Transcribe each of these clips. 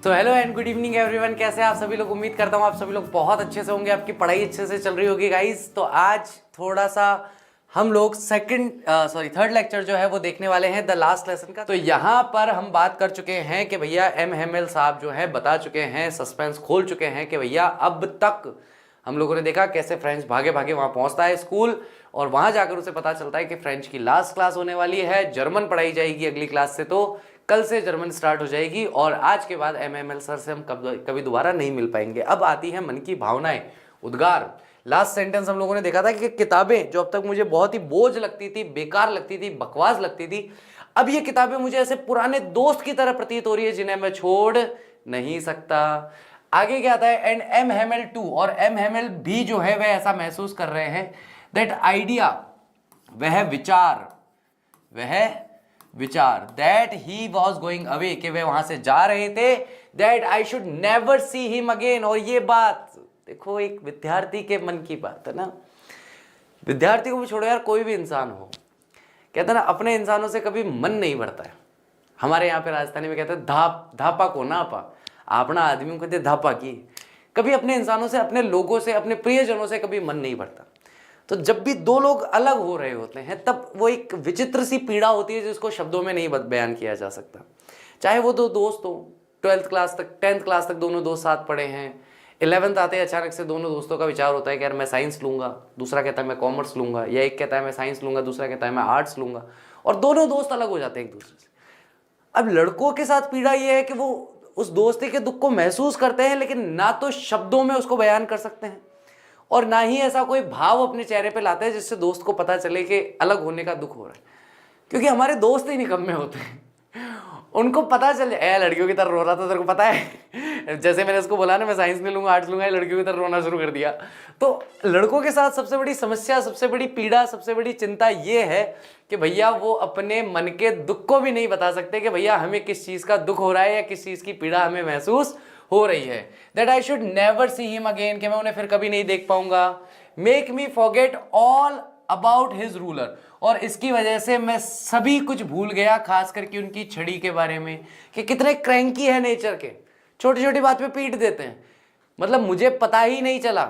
तो hello and good evening everyone, कैसे हैं आप सभी लोग। उम्मीद करता हूँ आप सभी लोग बहुत अच्छे से होंगे, आपकी पढ़ाई अच्छे से चल रही होगी गाइस। तो आज थोड़ा सा हम लोग थर्ड लेक्चर जो है वो देखने वाले हैं, द लास्ट लेसन का। तो यहाँ पर हम बात कर चुके हैं कि भैया एम साहब जो है बता चुके हैं, सस्पेंस खोल चुके हैं कि भैया अब तक हम लोगों ने देखा कैसे फ्रेंच भागे भागे वहाँ पहुँचता है स्कूल, और वहाँ जाकर उसे पता चलता है कि फ्रेंच की लास्ट क्लास होने वाली है, जर्मन पढ़ाई जाएगी अगली क्लास से, तो कल से जर्मन स्टार्ट हो जाएगी और आज के बाद एमएमएल सर से हम कभी दोबारा नहीं मिल पाएंगे। अब आती है मन की भावनाएं, उद्गार। लास्ट सेंटेंस हम लोगों ने देखा था कि किताबें जो अब तक मुझे बहुत ही बोझ लगती थी, बेकार लगती थी, बकवास लगती थी, अब ये किताबें मुझे ऐसे पुराने दोस्त की तरह प्रतीत हो रही है जिन्हें मैं छोड़ नहीं सकता। आगे क्या आता है, एंड एम हेमेल टू और एम हेमेल भी जो है वह ऐसा महसूस कर रहे हैं दैट आइडिया, वह विचार that he was going away, कि वह वहां से जा रहे थे, that I should never see him again. और ये बात देखो, एक विद्यार्थी के मन की बात है ना, विद्यार्थी को भी छोड़ो यार, कोई भी इंसान हो, कहते हैं ना अपने इंसानों से कभी मन नहीं भरता है। हमारे यहाँ पे राजस्थानी में कहते हैं धापा को ना पा, अपना आदमी को कहते धापा की। कभी अपने इंसानों से, अपने लोगों से, अपने प्रियजनों से कभी मन नहीं भरता। तो जब भी दो लोग अलग हो रहे होते हैं तब वो एक विचित्र सी पीड़ा होती है जिसको शब्दों में नहीं बयान किया जा सकता। चाहे वो दो दोस्त हो, 10th क्लास तक दोनों दोस्त साथ पढ़े हैं, 11th आते हैं अचानक से दोनों दोस्तों का विचार होता है कि यार मैं साइंस लूंगा, दूसरा कहता है मैं कॉमर्स लूंगा, या एक कहता है मैं साइंस लूंगा, दूसरा कहता है मैं आर्ट्स लूंगा, और दोनों दोस्त अलग हो जाते हैं एक दूसरे से। अब लड़कों के साथ पीड़ा ये है कि वो उस दोस्ती के दुख को महसूस करते हैं, लेकिन ना तो शब्दों में उसको बयान कर सकते हैं और ना ही ऐसा कोई भाव अपने चेहरे पे लाते हैं जिससे दोस्त को पता चले कि अलग होने का दुख हो रहा है। क्योंकि हमारे दोस्त ही निकम्मे होते हैं, उनको पता चल जाए लड़कियों की तरह रो रहा था, तेरे को पता है, जैसे मैंने उसको बोला ना मैं साइंस नहीं लूंगा आर्ट्स लूंगा, लड़कियों की तरह रोना शुरू कर दिया। तो लड़कों के साथ सबसे बड़ी समस्या, सबसे बड़ी पीड़ा, सबसे बड़ी चिंता ये है कि भैया वो अपने मन के दुख को भी नहीं बता सकते कि भैया हमें किस चीज का दुख हो रहा है या किस चीज की पीड़ा हमें महसूस हो रही है। That I should never see him again, कि मैं उन्हें फिर कभी नहीं देख पाऊंगा। Make me forget all about his ruler, और इसकी वजह से मैं सभी कुछ भूल गया, खास करके उनकी छड़ी के बारे में, कि कितने क्रैंकी है नेचर के, छोटी छोटी बात पे पीट देते हैं। मतलब मुझे पता ही नहीं चला,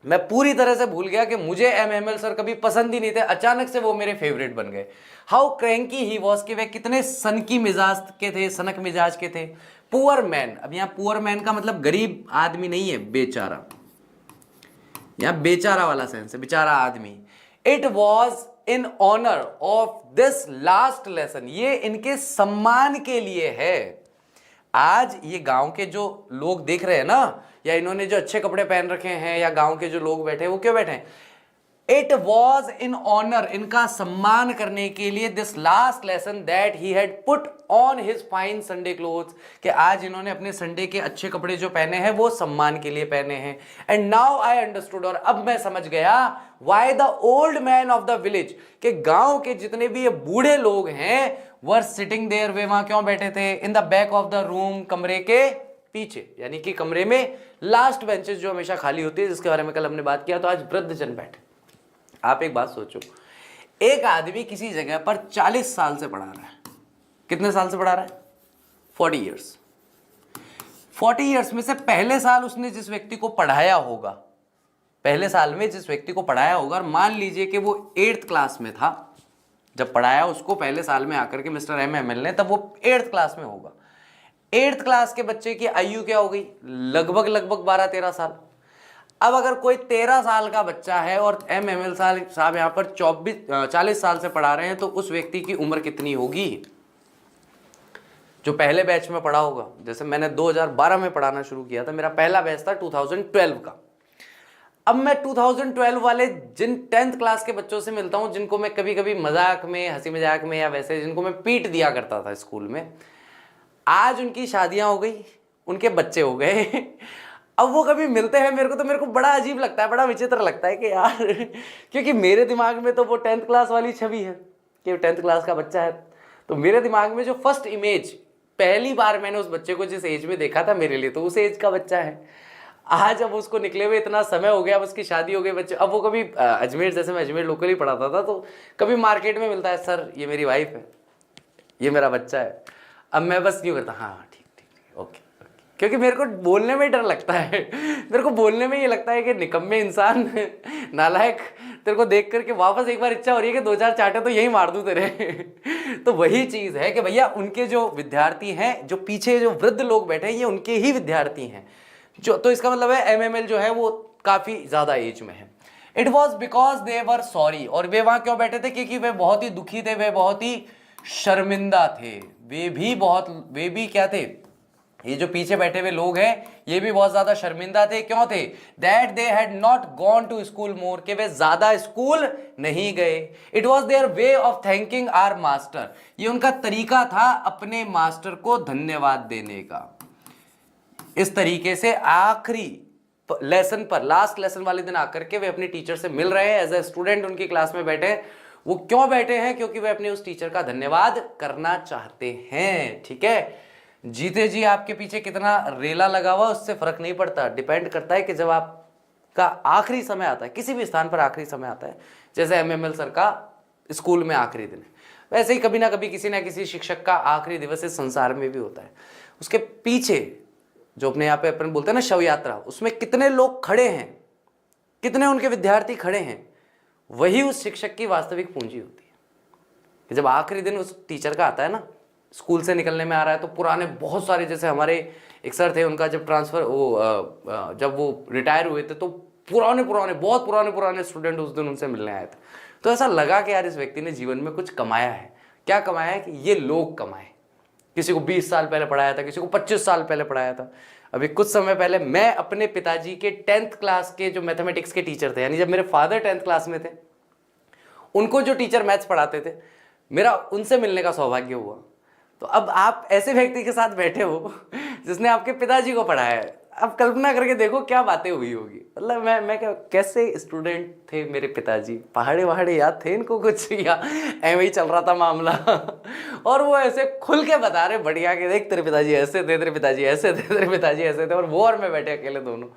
मैं पूरी तरह से भूल गया कि मुझे एमएमएल सर कभी पसंद ही नहीं थे, अचानक से वो मेरे फेवरेट बन गए। हाउ क्रैंकी ही वॉज, कि वे कितने सनकी मिजाज के थे, सनक मिजाज के थे। पुअर मैन, अब यहाँ पुअर मैन का मतलब गरीब आदमी नहीं है, बेचारा, यहाँ बेचारा वाला सेंस है, बेचारा आदमी। It was in honour of this last lesson, ये इनके सम्मान के लिए है। आज ये गांव के जो लोग देख रहे हैं ना, या इन्होंने जो अच्छे कपड़े पहन रखे हैं, या गांव के जो लोग बैठे हैं, वो क्यों बैठे हैं? इट वॉज इन ऑनर, इनका सम्मान करने के लिए, this last lesson that he had put on his fine Sunday clothes, कि आज इन्होंने अपने संडे के अच्छे कपड़े जो पहने हैं वो सम्मान के लिए पहने हैं। एंड नाउ आई अंडरस्टूड, और अब मैं समझ गया, why the old man of the village, के गांव के जितने भी ये बूढ़े लोग हैं, वर सिटिंग देयर, वे वहां क्यों बैठे थे? In the back of the room, कमरे के पीछे, यानी कि कमरे में लास्ट बेंचेस जो हमेशा खाली होती है, जिसके बारे में कल हमने बात किया। तो आज वृद्ध जन बैठे। आप एक बात सोचो, एक आदमी किसी जगह पर 40 साल से पढ़ा रहा है, कितने साल से पढ़ा रहा है? 40 ईयर्स। 40 ईयर्स में से पहले साल उसने जिस व्यक्ति को पढ़ाया होगा, पहले साल में जिस व्यक्ति को पढ़ाया होगा, और मान लीजिए कि वो 8th क्लास में था जब पढ़ाया उसको पहले साल में आकर के मिस्टर एमएमएल ने, तब वो 8th क्लास में होगा। 8th क्लास के बच्चे की आयु क्या हो गई? लगभग 12-13 साल। अब अगर कोई 13 साल का बच्चा है और एमएमएल साहब यहाँ पर 40 साल से पढ़ा रहे हैं, तो उस व्यक्ति की उम्र कितनी होगी जो पहले बैच में पढ़ा होगा? जैसे मैंने 2012 में पढ़ाना शुरू किया था, मेरा पहला बैच था 2012 का। अब मैं 2012 वाले जिन 10th क्लास के बच्चों से मिलता हूं, जिनको मैं कभी कभी मजाक में, हंसी मजाक में, या वैसे जिनको मैं पीट दिया करता था स्कूल में, आज उनकी शादियां हो गई, उनके बच्चे हो गए। अब वो कभी मिलते हैं मेरे को, तो मेरे को बड़ा अजीब लगता है, बड़ा विचित्र लगता है कि यार, क्योंकि मेरे दिमाग में तो वो 10th क्लास वाली छवि है कि 10th क्लास का बच्चा है। तो मेरे दिमाग में जो फर्स्ट इमेज, पहली बार मैंने उस बच्चे को जिस एज में देखा था, मेरे लिए तो उस एज का बच्चा है। आज अब उसको निकले हुए इतना समय हो गया, अब उसकी शादी हो गई, बच्चे, अब वो कभी अजमेर, जैसे मैं अजमेर लोकल ही पढ़ाता था, तो कभी मार्केट में मिलता है, सर ये मेरी वाइफ है, ये मेरा बच्चा है। अब मैं बस यूँ करता, हाँ ठीक ठीक ठीक, ओके। क्योंकि मेरे को बोलने में ही डर लगता है, मेरे को बोलने में ये लगता है कि निकम्मे इंसान, नालायक, तेरे को देख करके वापस एक बार इच्छा हो रही है कि 2-4 चाटे तो यही मार दूं तेरे। तो वही चीज है कि भैया उनके जो विद्यार्थी हैं, जो पीछे जो वृद्ध लोग बैठे हैं, ये उनके ही विद्यार्थी हैं जो, तो इसका मतलब है MML जो है वो काफी ज्यादा एज में है। It was because they were sorry, और वे वहां क्यों बैठे थे? क्योंकि वे बहुत ही दुखी थे, वे बहुत ही शर्मिंदा थे, वे भी क्या थे? ये जो पीछे बैठे हुए लोग हैं ये भी बहुत ज्यादा शर्मिंदा थे। क्यों थे? That they had not gone to school more, के वे ज्यादा स्कूल नहीं गए। It was their way of thanking our master, ये उनका तरीका था अपने मास्टर को धन्यवाद देने का। इस तरीके से आखिरी लेसन पर, लास्ट लेसन वाले दिन आकर के वे अपने टीचर से मिल रहे हैं, एज ए स्टूडेंट उनकी क्लास में बैठे। वो क्यों बैठे हैं? क्योंकि वे अपने उस टीचर का धन्यवाद करना चाहते हैं। ठीक है, जीते जी आपके पीछे कितना रेला लगा हुआ उससे फर्क नहीं पड़ता, डिपेंड करता है कि जब आपका आखिरी समय आता है, किसी भी स्थान पर आखिरी समय आता है, जैसे MML सर का स्कूल में आखिरी दिन है, वैसे ही कभी ना कभी किसी ना किसी शिक्षक का आखिरी दिवस इस संसार में भी होता है। उसके पीछे जो अपने यहाँ पे अपन बोलते हैं ना शव यात्रा, उसमें कितने लोग खड़े हैं, कितने उनके विद्यार्थी खड़े हैं, वही उस शिक्षक की वास्तविक पूंजी होती है। कि जब आखिरी दिन उस टीचर का आता है ना, स्कूल से निकलने में आ रहा है, तो पुराने बहुत सारे, जैसे हमारे एक सर थे, उनका जब ट्रांसफर जब वो रिटायर हुए थे, तो बहुत पुराने स्टूडेंट उस दिन उनसे मिलने आए थे। तो ऐसा लगा कि यार इस व्यक्ति ने जीवन में कुछ कमाया है। क्या कमाया है? कि ये लोग कमाए। किसी को 20 साल पहले पढ़ाया था, किसी को 25 साल पहले पढ़ाया था। अभी कुछ समय पहले मैं अपने पिताजी के 10th क्लास के जो मैथमेटिक्स के टीचर थे, यानी जब मेरे फादर 10th क्लास में थे, उनको जो टीचर मैथ्स पढ़ाते थे, मेरा उनसे मिलने का सौभाग्य हुआ। तो अब आप ऐसे व्यक्ति के साथ बैठे हो जिसने आपके पिताजी को पढ़ाया है। अब कल्पना करके देखो क्या बातें हुई होगी। मतलब मैं कैसे स्टूडेंट थे मेरे पिताजी, पहाड़े याद थे इनको कुछ, या ऐਵੇਂ ही चल रहा था मामला। और वो ऐसे खुल के बता रहे बढ़िया कि देख तेरे पिताजी ऐसे थे, तेरे पिताजी ऐसे थे, तेरे पिताजी ऐसे थे, और वो और मैं बैठे अकेले दोनों।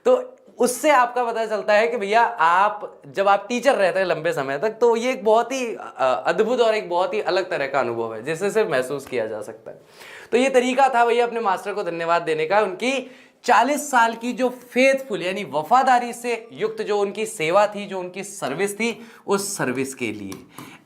तो उससे आपका पता चलता है कि भैया आप जब आप टीचर रहते हैं लंबे समय तक, तो ये एक बहुत ही अद्भुत और एक बहुत ही अलग तरह का अनुभव है जिससे सिर्फ महसूस किया जा सकता है। तो ये तरीका था भैया अपने मास्टर को धन्यवाद देने का, उनकी 40 साल की जो फेथफुल यानी वफादारी से युक्त जो उनकी सेवा थी, जो उनकी सर्विस थी, उस सर्विस के लिए,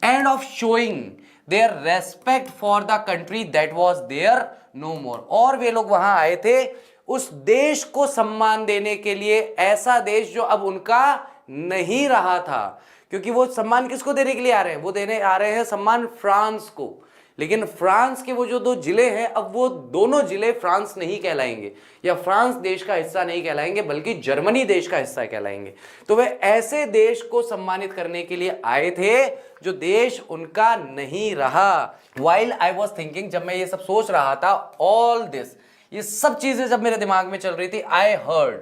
and of showing their respect for the country that was there no more. और वे लोग वहां आए थे उस देश को सम्मान देने के लिए, ऐसा देश जो अब उनका नहीं रहा था। क्योंकि वो सम्मान किसको देने के लिए आ रहे हैं? वो देने आ रहे हैं सम्मान फ्रांस को। लेकिन फ्रांस के वो जो 2 जिले हैं, अब वो दोनों जिले फ्रांस नहीं कहलाएंगे, या फ्रांस देश का हिस्सा नहीं कहलाएंगे, बल्कि जर्मनी देश का हिस्सा कहलाएंगे। तो वे ऐसे देश को सम्मानित करने के लिए आए थे जो देश उनका नहीं रहा। वाइल आई वॉज थिंकिंग, जब मैं ये सब सोच रहा था, ऑल दिस, ये सब चीजें जब मेरे दिमाग में चल रही थी, I heard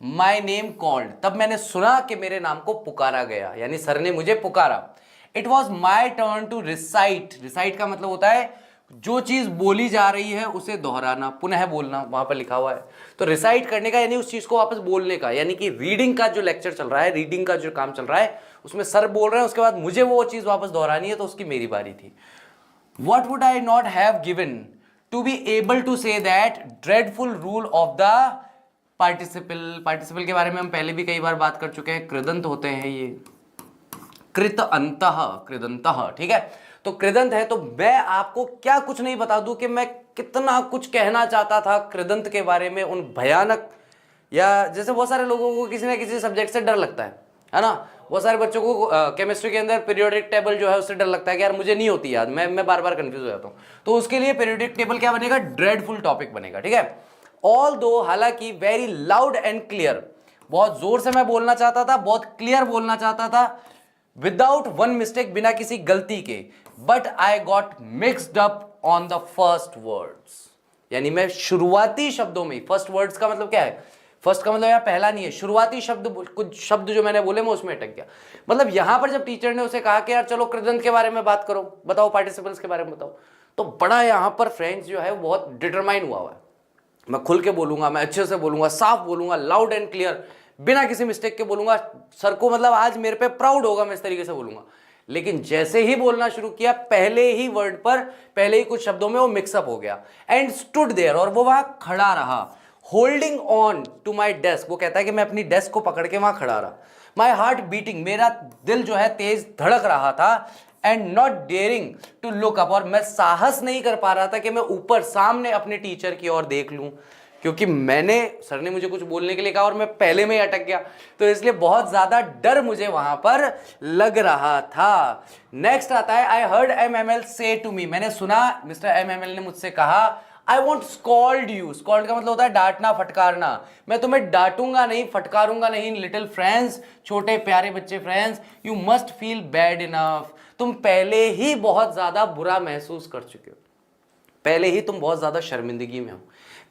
my name called, तब मैंने सुना कि मेरे नाम को पुकारा गया, यानी सर ने मुझे पुकारा। It was my turn to recite. Recite का मतलब होता है जो चीज बोली जा रही है उसे दोहराना, पुनः बोलना, वहां पर लिखा हुआ है। तो रिसाइट करने का यानी उस चीज को वापस बोलने का, यानी कि रीडिंग का जो लेक्चर चल रहा है, रीडिंग का जो काम चल रहा है, उसमें सर बोल रहे हैं, उसके बाद मुझे वो चीज वापस दोहरानी है, तो उसकी मेरी बारी थी। What would I not have given to be able to say that dreadful rule of the participle। Participle के बारे में हम पहले भी कई बार बात कर चुके हैं। कृदंत होते हैं ये, कृत अंतः, कृदंतः, ठीक है। तो कृदंत है, तो मैं आपको क्या कुछ नहीं बता दूं कि मैं कितना कुछ कहना चाहता था कृदंत के बारे में, उन भयानक, या जैसे बहुत सारे लोगों को किसी ना किसी सब्जेक्ट से डर लगता है ना। बहुत सारे बच्चों को केमिस्ट्री के अंदर पीरियोडिक टेबल जो है उससे डर लगता है कि यार मुझे नहीं होती याद, मैं बार बार कंफ्यूज हो जाता हूँ। तो उसके लिए पीरियोडिक टेबल क्या बनेगा? ड्रेडफुल टॉपिक बनेगा, ठीक है। ऑल दो, हालांकि वेरी लाउड एंड क्लियर, बहुत जोर से मैं बोलना चाहता था, बहुत क्लियर बोलना चाहता था, विदाउट वन मिस्टेक, बिना किसी गलती के, but I got mixed up on the first words, यानी मैं शुरुआती शब्दों में, फर्स्ट वर्ड्स का मतलब क्या है? फर्स्ट का मतलब यहाँ पहला नहीं है, शुरुआती शब्द, कुछ शब्द जो मैंने बोले मैं उसमें अटक गया। मतलब यहां पर जब टीचर ने उसे कहा कि यार चलो कृदंत के बारे में बात करो, बताओ पार्टिसिपल्स के बारे में बताओ, तो बड़ा यहां पर फ्रेंड्स जो है वो बहुत डिटरमाइन हुआ है। मैं खुल के बोलूंगा, मैं अच्छे से बोलूंगा, साफ बोलूंगा, लाउड एंड क्लियर, बिना किसी मिस्टेक के बोलूंगा। सर को मतलब आज मेरे पे प्राउड होगा, मैं इस तरीके से बोलूंगा। लेकिन जैसे ही बोलना शुरू किया, पहले ही वर्ड पर, पहले ही कुछ शब्दों में वो मिक्सअप हो गया। एंड स्टूड देयर, और वो वहां खड़ा रहा, holding on to my desk. वो कहता है कि मैं अपनी डेस्क को पकड़ के वहां खड़ा रहा। माई हार्ट बीटिंग, मेरा दिल जो है तेज धड़क रहा था। And not daring to look up, और मैं साहस नहीं कर पा रहा था कि मैं ऊपर सामने अपने टीचर की ओर देख लूं, क्योंकि सर ने मुझे कुछ बोलने के लिए कहा और मैं पहले में ही अटक गया, तो इसलिए बहुत ज्यादा डर मुझे वहां पर लग रहा था। नेक्स्ट आता है, आई हर्ड MML से टू मी, मैंने सुना मिस्टर MML ने मुझसे कहा, I want scold you. Scold का मतलब होता है डांटना, फटकारना। मैं तुम्हें डांटूंगा नहीं, फटकारूंगा नहीं। लिटिल फ्रेंड्स, छोटे प्यारे बच्चे friends, you must feel bad enough. तुम पहले ही बहुत ज्यादा बुरा महसूस कर चुके हो, पहले ही तुम बहुत ज्यादा शर्मिंदगी में हो,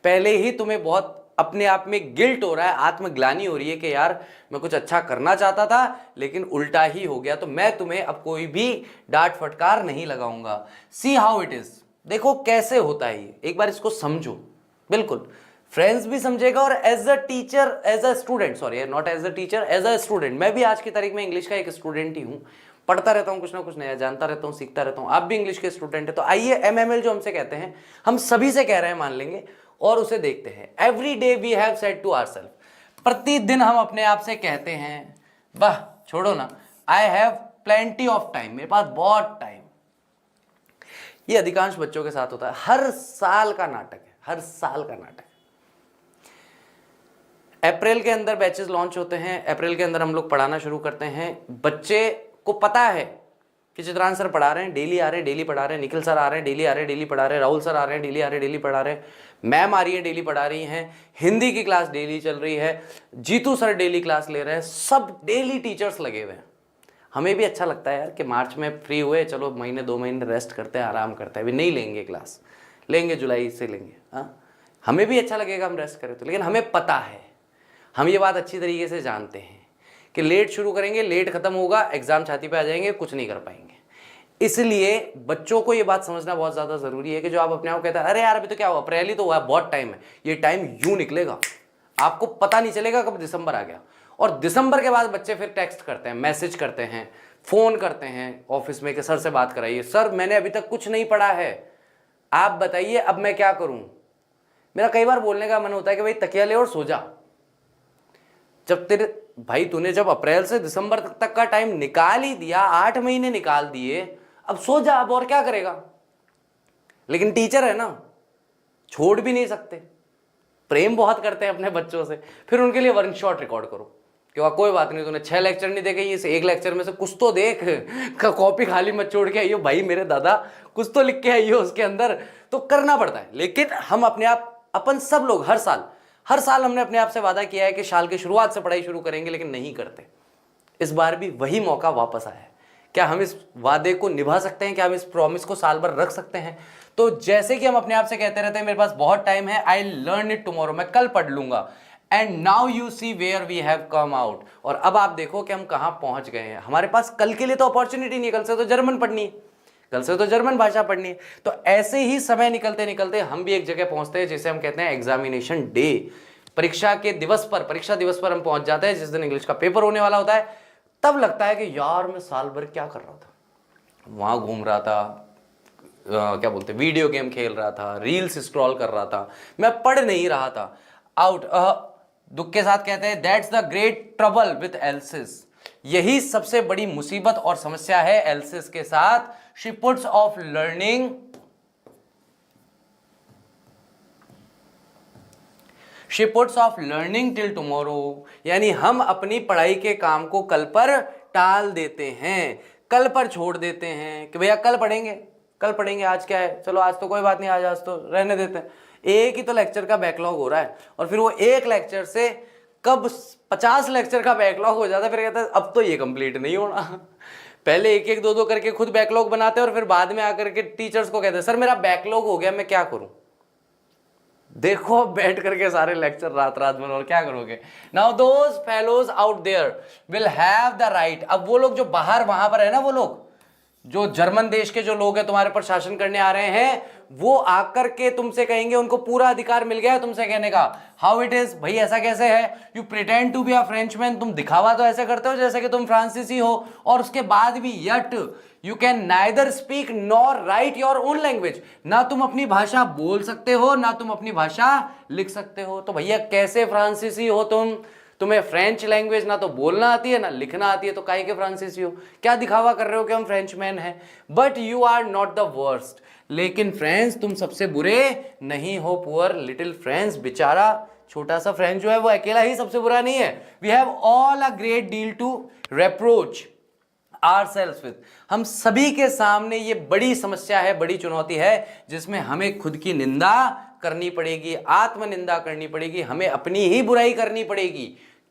पहले ही तुम्हें बहुत अपने आप में गिल्ट हो रहा है, आत्मग्लानि हो रही है कि यार मैं कुछ अच्छा करना चाहता था लेकिन उल्टा ही हो गया, तो मैं तुम्हें अब कोई भी डांट फटकार नहीं लगाऊंगा। सी हाउ इट इज, देखो कैसे होता है ये, एक बार इसको समझो। बिल्कुल फ्रेंड्स भी समझेगा और as a teacher, as a student, sorry not as a teacher, as a student, मैं भी आज की तारीख में इंग्लिश का एक स्टूडेंट ही हूँ, पढ़ता रहता हूँ, कुछ ना कुछ नया जानता रहता हूँ, सीखता रहता हूँ। आप भी इंग्लिश के स्टूडेंट है, तो आइए MML जो हमसे कहते हैं, हम सभी से कह रहे हैं मान लेंगे, और उसे देखते हैं। Every day we have said to ourselves, प्रतिदिन हम अपने आप से कहते हैं, वाह छोड़ो ना, I have plenty of time, मेरे पास बहुत टाइम। ये अधिकांश बच्चों के साथ होता है, हर साल का नाटक है, हर साल का नाटक। अप्रैल के अंदर बैचेस लॉन्च होते हैं, अप्रैल के अंदर हम लोग पढ़ाना शुरू करते हैं। बच्चे को पता है कि चित्रांश सर पढ़ा रहे हैं, डेली आ रहे हैं, डेली पढ़ा रहे हैं, निखिल सर आ रहे हैं, डेली आ रहे हैं, डेली पढ़ा रहे हैं, राहुल सर आ रहे हैं, डेली आ रहे हैं, डेली पढ़ा रहे हैं, मैम आ रही है, डेली पढ़ा रही हैं, हिंदी की क्लास डेली चल रही है, जीतू सर डेली क्लास ले रहे हैं, सब डेली टीचर्स लगे हुए हैं। हमें भी अच्छा लगता है यार कि मार्च में फ्री हुए, चलो महीने 2 महीने रेस्ट करते हैं, आराम करते हैं, अभी नहीं लेंगे क्लास, लेंगे जुलाई से लेंगे। हाँ, हमें भी अच्छा लगेगा हम रेस्ट करें तो, लेकिन हमें पता है, हम ये बात अच्छी तरीके से जानते हैं कि लेट शुरू करेंगे, लेट खत्म होगा, एग्जाम छाती पे आ जाएंगे, कुछ नहीं कर पाएंगे। इसलिए बच्चों को ये बात समझना बहुत ज़्यादा ज़रूरी है कि जो आप अपने आप कहते हैं, अरे यार अभी तो क्या हुआ, अप्रैल ही तो हुआ, बहुत टाइम है, ये टाइम यूं निकलेगा, आपको पता नहीं चलेगा कब दिसंबर आ गया। और दिसंबर के बाद बच्चे फिर टेक्स्ट करते हैं, मैसेज करते हैं, फ़ोन करते हैं ऑफिस में कि सर से बात कराइए, सर मैंने अभी तक कुछ नहीं पढ़ा है, आप बताइए अब मैं क्या करूँ। मेरा कई बार बोलने का मन होता है कि भाई तकिया ले और सो जा। जब तेरे भाई तूने जब अप्रैल से दिसंबर तक का टाइम निकाल ही दिया, 8 महीने निकाल दिए, अब सो जा, अब और क्या करेगा। लेकिन टीचर है ना, छोड़ भी नहीं सकते, प्रेम बहुत करते हैं अपने बच्चों से, फिर उनके लिए 1 शॉट रिकॉर्ड करो कि कोई बात नहीं, तूने 6 लेक्चर नहीं देखे, इस 1 लेक्चर में से कुछ तो देख, कॉपी खाली मत छोड़ के आइयो भाई मेरे दादा, कुछ तो लिख के आइयो उसके अंदर। तो करना पड़ता है, लेकिन हम अपने आप, अपन सब लोग हर साल हमने अपने आप से वादा किया है कि साल की शुरुआत से पढ़ाई शुरू करेंगे, लेकिन नहीं करते। इस बार भी वही मौका वापस आया है। क्या हम इस वादे को निभा सकते हैं? क्या हम इस प्रॉमिस को साल भर रख सकते हैं? तो जैसे कि हम अपने आप से कहते रहते हैं मेरे पास बहुत टाइम है, आई लर्न इट टुमारो, मैं कल पढ़ लूंगा। And now you see where we have come out, और अब आप देखो कि हम कहां पहुंच गए हैं। हमारे पास कल के लिए तो अपॉर्चुनिटी नहीं, कल से तो जर्मन पढ़नी है, कल से तो जर्मन भाषा पढ़नी है। तो ऐसे ही समय निकलते निकलते हम भी एक जगह पहुंचते हैं जिसे हम कहते हैं एग्जामिनेशन डे। परीक्षा के दिवस पर, परीक्षा दिवस पर हम पहुंच जाते हैं, जिस दिन इंग्लिश का पेपर होने वाला होता है। तब लगता है कि यार मैं साल भर क्या कर रहा था, वहां घूम रहा था, क्या बोलते, वीडियो गेम खेल रहा था, रील्स स्क्रॉल कर रहा था, मैं पढ़ नहीं रहा था। आउट, दुख के साथ कहते हैं that's the great trouble with else's, यही सबसे बड़ी मुसीबत और समस्या है एल्सिस के साथ। She puts of learning, she puts of learning till tomorrow, यानी हम अपनी पढ़ाई के काम को कल पर टाल देते हैं, कल पर छोड़ देते हैं कि भैया कल पढ़ेंगे, कल पढ़ेंगे, आज क्या है, चलो आज तो कोई बात नहीं, आज तो रहने देते हैं। एक ही तो लेक्चर का बैकलॉग हो रहा है, और फिर वो एक लेक्चर से कब 50 लेक्चर का बैकलॉग हो जाता है, फिर कहता है अब तो ये कंप्लीट नहीं होना। पहले एक एक दो दो करके खुद बैकलॉग बनाते हैं, और फिर बाद में आकर के टीचर्स को कहते हैं सर मेरा बैकलॉग हो गया, मैं क्या करूं। देखो बैठ करके सारे लेक्चर रात रात भर, और क्या करोगे। Now those fellows out there will have the right, अब वो लोग जो बाहर वहां पर है ना, वो लोग जो जर्मन देश के जो लोग हैं तुम्हारे पर शासन करने आ रहे हैं, वो आकर के तुमसे कहेंगे, उनको पूरा अधिकार मिल गया है तुमसे कहने का, हाउ इट इज, भाई ऐसा कैसे है, you pretend to be a Frenchman, तुम दिखावा तो ऐसे करते हो जैसे कि तुम फ्रांसीसी हो, और उसके बाद भी yet you can neither speak nor right your own language, ना तुम अपनी भाषा बोल सकते हो ना तुम अपनी भाषा लिख सकते हो। तो भैया कैसे फ्रांसीसी हो तुम, तुम्हें फ्रेंच लैंग्वेज ना तो बोलना आती है ना लिखना आती है, तो काहे के फ्रांसीसी हो, क्या दिखावा कर रहे हो कि हम फ्रेंचमैन हैं। But you are not the worst, लेकिन फ्रेंच तुम सबसे बुरे नहीं हो। पुअर लिटिल फ्रेंच, बेचारा छोटा सा फ्रेंच जो है वो अकेला ही सबसे बुरा नहीं है। We have all a great deal to reproach ourselves with, हम सभी के सामने ये बड़ी समस्या है, बड़ी चुनौती है, जिसमें हमें खुद की निंदा करनी पड़ेगी, आत्मनिंदा करनी पड़ेगी, हमें अपनी ही बुराई करनी पड़ेगी।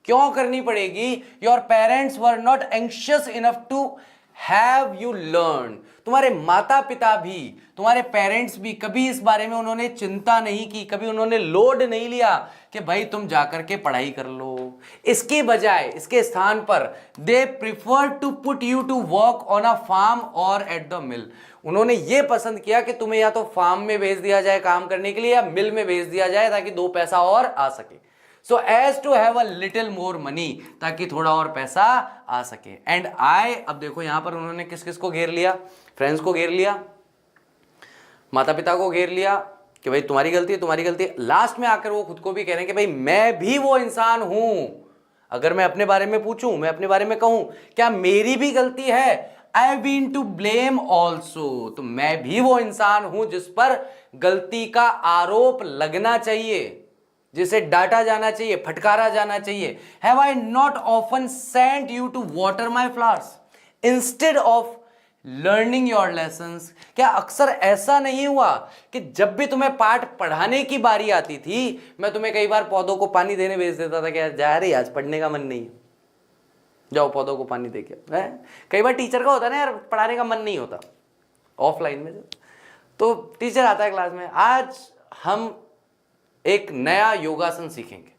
क्यों करनी पड़ेगी? Your parents were not anxious enough to have you learn, तुम्हारे माता पिता भी, तुम्हारे पेरेंट्स भी कभी इस बारे में उन्होंने चिंता नहीं की, कभी उन्होंने लोड नहीं लिया कि भाई तुम जाकर के पढ़ाई कर लो। इसके बजाय, इसके स्थान पर they prefer to put you to work on a farm और एट द मिल, उन्होंने ये पसंद किया कि तुम्हें या तो फार्म में भेज दिया जाए काम करने के लिए या मिल में भेज दिया जाए ताकि दो पैसा और आ सके। So as to have a little more money, ताकि थोड़ा और पैसा आ सके। एंड आई, अब देखो यहां पर उन्होंने किस किस को घेर लिया, फ्रेंड्स को घेर लिया, माता पिता को घेर लिया कि भाई तुम्हारी गलती है, तुम्हारी गलती है। लास्ट में आकर वो खुद को भी कह रहे हैं कि भाई मैं भी वो इंसान हूं, अगर मैं अपने बारे में पूछूं, मैं अपने बारे में कहूं, क्या मेरी भी गलती है? I have been to blame also, तो मैं भी वो इंसान हूं जिस पर गलती का आरोप लगना चाहिए, जिसे डांटा जाना चाहिए, फटकारा जाना चाहिए। Have I not often sent you to water my flowers instead of learning your lessons, क्या अक्सर ऐसा नहीं हुआ कि जब भी तुम्हें पाठ पढ़ाने की बारी आती थी, मैं तुम्हें कई बार पौधों को पानी देने भेज देता था कि यार जा रही, आज पढ़ने का मन नहीं है, जाओ पौधों को पानी दे के। कई बार टीचर का होता है ना यार, पढ़ाने का मन नहीं होता ऑफलाइन में, तो टीचर आता है क्लास में, आज हम एक नया योगासन सीखेंगे,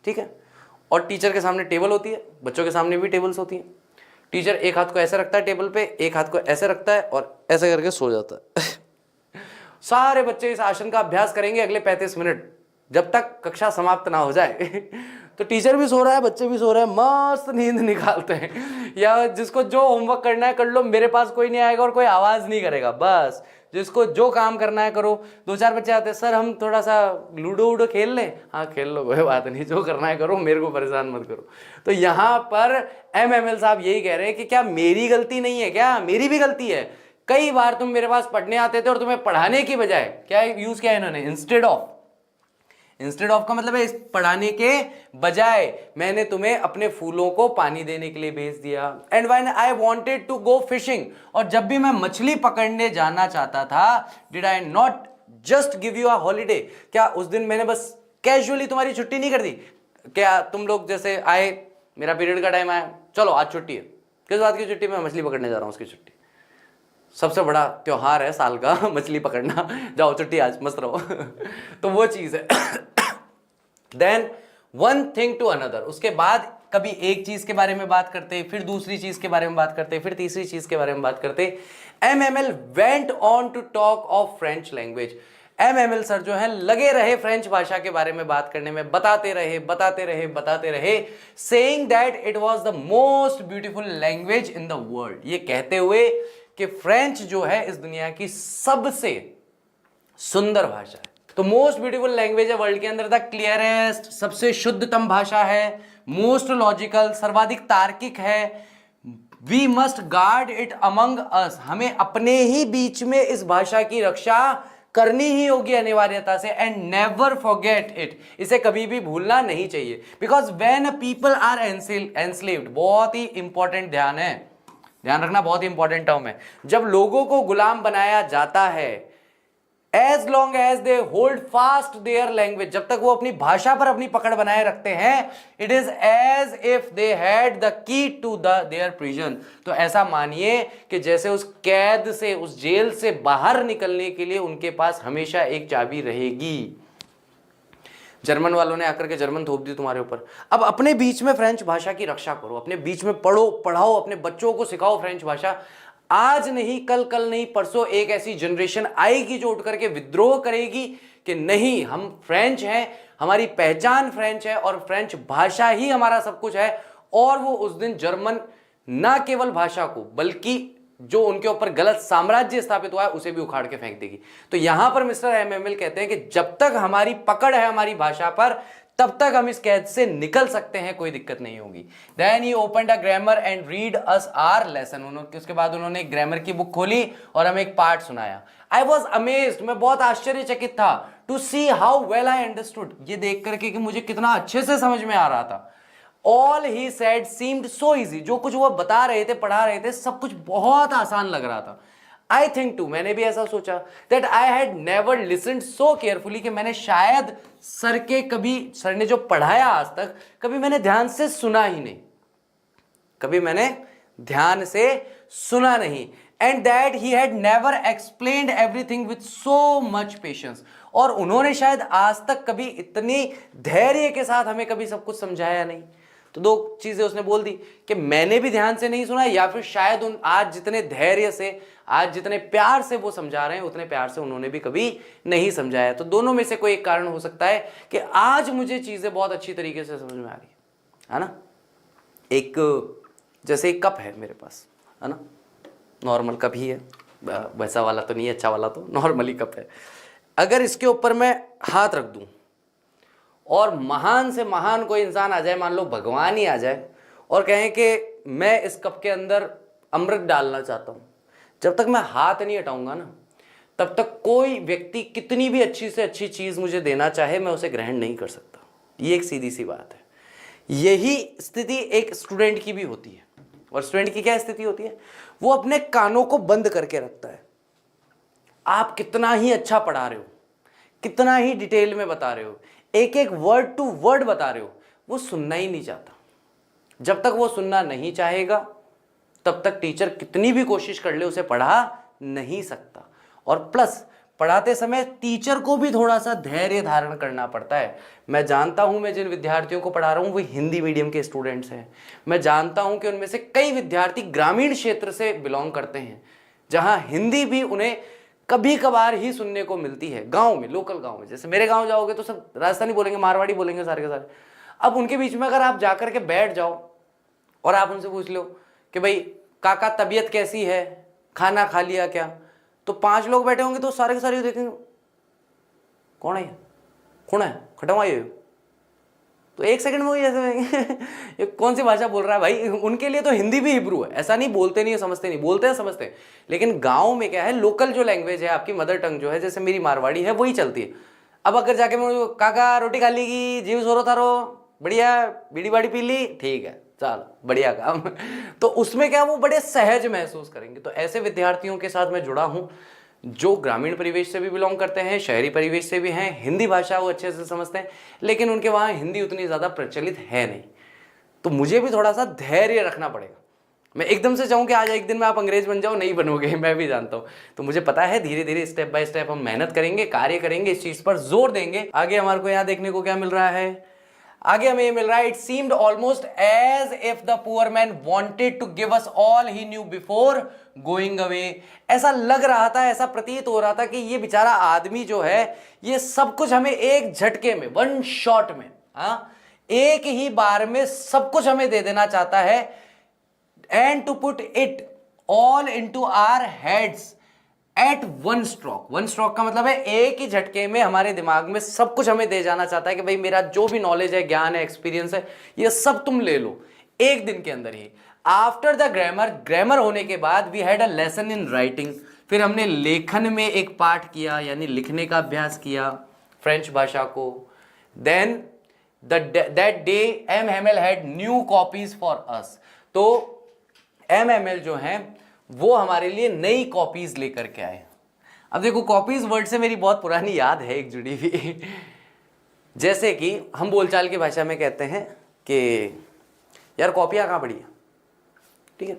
ठीक है, और टीचर के सामने टेबल होती है, बच्चों के सामने भी टेबल्स होती हैं। टीचर एक हाथ को ऐसे रखता है टेबल पे, एक हाथ को ऐसे रखता है और ऐसे करके सो जाता है। सारे बच्चे इस आसन का अभ्यास करेंगे अगले 35 मिनट, जब तक कक्षा समाप्त ना हो जाए। तो टीचर भी सो रहा है, बच्चे भी सो रहे हैं, मस्त नींद निकालते हैं। या जिसको जो होमवर्क करना है कर लो, मेरे पास कोई नहीं आएगा और कोई आवाज नहीं करेगा, बस जिसको जो काम करना है करो। 2-4 बच्चे आते हैं, सर हम थोड़ा सा लूडो वूडो खेल लें, हाँ खेल लो, कोई बात नहीं, जो करना है करो, मेरे को परेशान मत करो। तो यहाँ पर MML साहब यही कह रहे हैं कि क्या मेरी गलती नहीं है, क्या मेरी भी गलती है। कई बार तुम मेरे पास पढ़ने आते थे और तुम्हें पढ़ाने की बजाय क्या यूज किया इन्होंने, इंस्टेड ऑफ का मतलब है इस पढ़ाने के बजाय मैंने तुम्हें अपने फूलों को पानी देने के लिए भेज दिया। And when I wanted to go fishing, और जब भी मैं मछली पकड़ने जाना चाहता था, did I not just give you a holiday, क्या उस दिन मैंने बस कैजुअली तुम्हारी छुट्टी नहीं कर दी? क्या तुम लोग जैसे आए, मेरा पीरियड का टाइम आया, चलो आज छुट्टी है, किस बात की छुट्टी? मैं मछली पकड़ने जा रहा हूं, उसकी छुट्टी, सबसे बड़ा त्योहार है साल का मछली पकड़ना, जाओ छुट्टी आज, मस्त रहो। तो वो चीज है। Then one thing to another, उसके बाद कभी एक चीज के बारे में बात करते, फिर दूसरी चीज के बारे में बात करते, फिर तीसरी चीज के बारे में बात करते। MML went on to talk of French language. MML sir जो है लगे रहे फ्रेंच भाषा के बारे में बात करने में, बताते रहे, saying that it was the most beautiful language in the world, ये कहते हुए कि फ्रेंच जो है इस दुनिया की सबसे सुंदर भाषा है। तो मोस्ट ब्यूटीफुल लैंग्वेज है वर्ल्ड के अंदर, द क्लियरेस्ट, सबसे शुद्धतम भाषा है, मोस्ट लॉजिकल, सर्वाधिक तार्किक है। We must guard it among us, हमें अपने ही बीच में इस भाषा की रक्षा करनी ही होगी अनिवार्यता से। एंड नेवर फॉरगेट इट, इसे कभी भी भूलना नहीं चाहिए। Because when people are enslaved, बहुत ही इंपॉर्टेंट ध्यान रखना, बहुत ही इंपॉर्टेंट टर्म है। जब लोगों को गुलाम बनाया जाता है, as long as they hold fast their language, जब तक वो अपनी भाषा पर अपनी पकड़ बनाए रखते हैं, it is as if they had the key to their prison. तो ऐसा मानिए कि जैसे उस कैद से, उस जेल से बाहर निकलने के लिए उनके पास हमेशा एक चाबी रहेगी। जर्मन वालों ने आकर के जर्मन थोप दी तुम्हारे ऊपर, अब अपने बीच में फ्रेंच भाषा की रक्षा करो, अपने बीच में पढ़ाओ, अपने बच्चों को सिखाओ फ्रेंच भाषा। आज नहीं कल, कल नहीं परसों एक ऐसी जनरेशन आएगी जो उठ करके विद्रोह करेगी कि नहीं, हम फ्रेंच हैं, हमारी पहचान फ्रेंच है और फ्रेंच भाषा ही हमारा सब कुछ है। और वो उस दिन जर्मन ना केवल भाषा को बल्कि जो उनके ऊपर गलत साम्राज्य स्थापित हुआ है उसे भी उखाड़ के फेंक देगी। तो यहां पर मिस्टर एमएमएल कहते हैं कि जब तक हमारी पकड़ है हमारी भाषा पर, तब तक हम इस कैद से निकल सकते हैं, कोई दिक्कत नहीं होगी। Then he opened a grammar and read us our lesson. उसके बाद उन्होंने ग्रामर की बुक खोली और हमें एक पार्ट सुनाया। आई वॉज अमेज्ड, मैं बहुत आश्चर्यचकित था, to see how well I understood, ये देख करके कि मुझे कितना अच्छे से समझ में आ रहा था। All he said seemed so easy, जो कुछ वो बता रहे थे, पढ़ा रहे थे, सब कुछ बहुत आसान लग रहा था। आई थिंक टू, मैंने भी ऐसा सोचा, that I had never listened so carefully, कि मैंने शायद सर ने जो पढ़ाया आज तक कभी मैंने ध्यान से सुना ही नहीं, कभी मैंने ध्यान से सुना नहीं। And that he had never explained everything with so much patience, और उन्होंने शायद आज तक कभी इतनी धैर्य के साथ हमें कभी सब कुछ समझाया नहीं। तो दो चीजें उसने बोल दी कि मैंने भी ध्यान से नहीं सुना, या फिर शायद आज जितने धैर्य से, आज जितने प्यार से वो समझा रहे हैं उतने प्यार से उन्होंने भी कभी नहीं समझाया। तो दोनों में से कोई एक कारण हो सकता है कि आज मुझे चीजें बहुत अच्छी तरीके से समझ में आ रही है ना। एक जैसे एक कप है मेरे पास, है ना, नॉर्मल कप ही है, वैसा वाला तो नहीं, अच्छा वाला तो नॉर्मली कप है। अगर इसके ऊपर मैं हाथ रख दूं और महान से महान कोई इंसान आ जाए, मान लो भगवान ही आ जाए, और कहें कि मैं इस कप के अंदर अमृत डालना चाहता हूं, जब तक मैं हाथ नहीं हटाऊंगा ना, तब तक कोई व्यक्ति कितनी भी अच्छी से अच्छी चीज मुझे देना चाहे मैं उसे ग्रहण नहीं कर सकता। ये एक सीधी सी बात है। यही स्थिति एक स्टूडेंट की भी होती है। और स्टूडेंट की क्या स्थिति होती है? वो अपने कानों को बंद करके रखता है। आप कितना ही अच्छा पढ़ा रहे हो, कितना ही डिटेल में बता रहे हो, एक एक वर्ड टू वर्ड बता रहे हो, वो सुनना ही नहीं चाहता। जब तक वो सुनना नहीं चाहेगा तब तक टीचर कितनी भी कोशिश कर ले उसे पढ़ा नहीं सकता। और प्लस पढ़ाते समय टीचर को भी थोड़ा सा धैर्य धारण करना पड़ता है। मैं जानता हूं, मैं जिन विद्यार्थियों को पढ़ा रहा हूं वो हिंदी मीडियम के स्टूडेंट्स हैं। मैं जानता हूं कि उनमें से कई विद्यार्थी ग्रामीण क्षेत्र से बिलोंग करते हैं, जहां हिंदी भी उन्हें कभी कभार ही सुनने को मिलती है। गांव में, लोकल गांव में, जैसे मेरे गांव जाओगे तो सब राजस्थानी बोलेंगे, मारवाड़ी बोलेंगे सारे के सारे। अब उनके बीच में अगर आप जाकर के बैठ जाओ और आप उनसे पूछ लो कि भाई काका तबीयत कैसी है, खाना खा लिया क्या, तो 5 लोग बैठे होंगे तो सारे के सारे देखेंगे कौन है, कौन है, खटवा ये, तो 1 सेकंड में ऐसे ये कौन सी भाषा बोल रहा है भाई। उनके लिए तो हिंदी भी हिब्रू है, ऐसा नहीं बोलते नहीं है, समझते नहीं, बोलते हैं समझते हैं। लेकिन गांव में क्या है, लोकल जो लैंग्वेज है, आपकी मदर टंग जो है, जैसे मेरी मारवाड़ी है, वही चलती है। अब अगर जाके मैं काका रोटी खा लीगी, जीव सोरो थारो, बढ़िया, बीड़ी बाड़ी पी ली, ठीक है, चल बढ़िया काम। तो उसमें क्या वो बड़े सहज महसूस करेंगे। तो ऐसे विद्यार्थियों के साथ मैं जुड़ा हूं जो ग्रामीण परिवेश से भी बिलोंग करते हैं, शहरी परिवेश से भी हैं, हिंदी भाषा वो अच्छे से समझते हैं, लेकिन उनके वहाँ हिंदी उतनी ज़्यादा प्रचलित है नहीं। तो मुझे भी थोड़ा सा धैर्य रखना पड़ेगा। मैं एकदम से चाहूँ कि आज एक दिन में आप अंग्रेज बन जाओ, नहीं बनोगे, मैं भी जानता हूँ। तो मुझे पता है धीरे धीरे स्टेप बाय स्टेप हम मेहनत करेंगे, कार्य करेंगे, इस चीज़ पर जोर देंगे। आगे हमारे को यहाँ देखने को क्या मिल रहा है, आगे हमें ये मिल रहा है, it seemed almost as if the poor man wanted to give us all he knew before going away. ऐसा लग रहा था, ऐसा प्रतीत हो रहा था कि ये बेचारा आदमी जो है ये सब कुछ हमें एक झटके में, वन शॉट में, एक ही बार में सब कुछ हमें दे देना चाहता है। And to put it all into our heads at one stroke. One stroke का मतलब है एक ही झटके में हमारे दिमाग में सब कुछ हमें दे जाना चाहता है कि भाई मेरा जो भी नॉलेज है, ज्ञान है, एक्सपीरियंस है, ये सब तुम ले लो एक दिन के अंदर ही। आफ्टर द ग्रामर, ग्रामर होने के बाद we had a lesson in writing, फिर हमने लेखन में एक पाठ किया, यानी लिखने का अभ्यास किया फ्रेंच भाषा को। Then that day M Hamel had new copies for us. तो एम हेमेल जो हैं वो हमारे लिए नई कॉपीज लेकर के आए। अब देखो, कॉपीज वर्ड से मेरी बहुत पुरानी याद है एक जुड़ी हुई। जैसे कि हम बोलचाल की भाषा में कहते हैं कि यार कॉपियां कहाँ पड़ी है, ठीक है,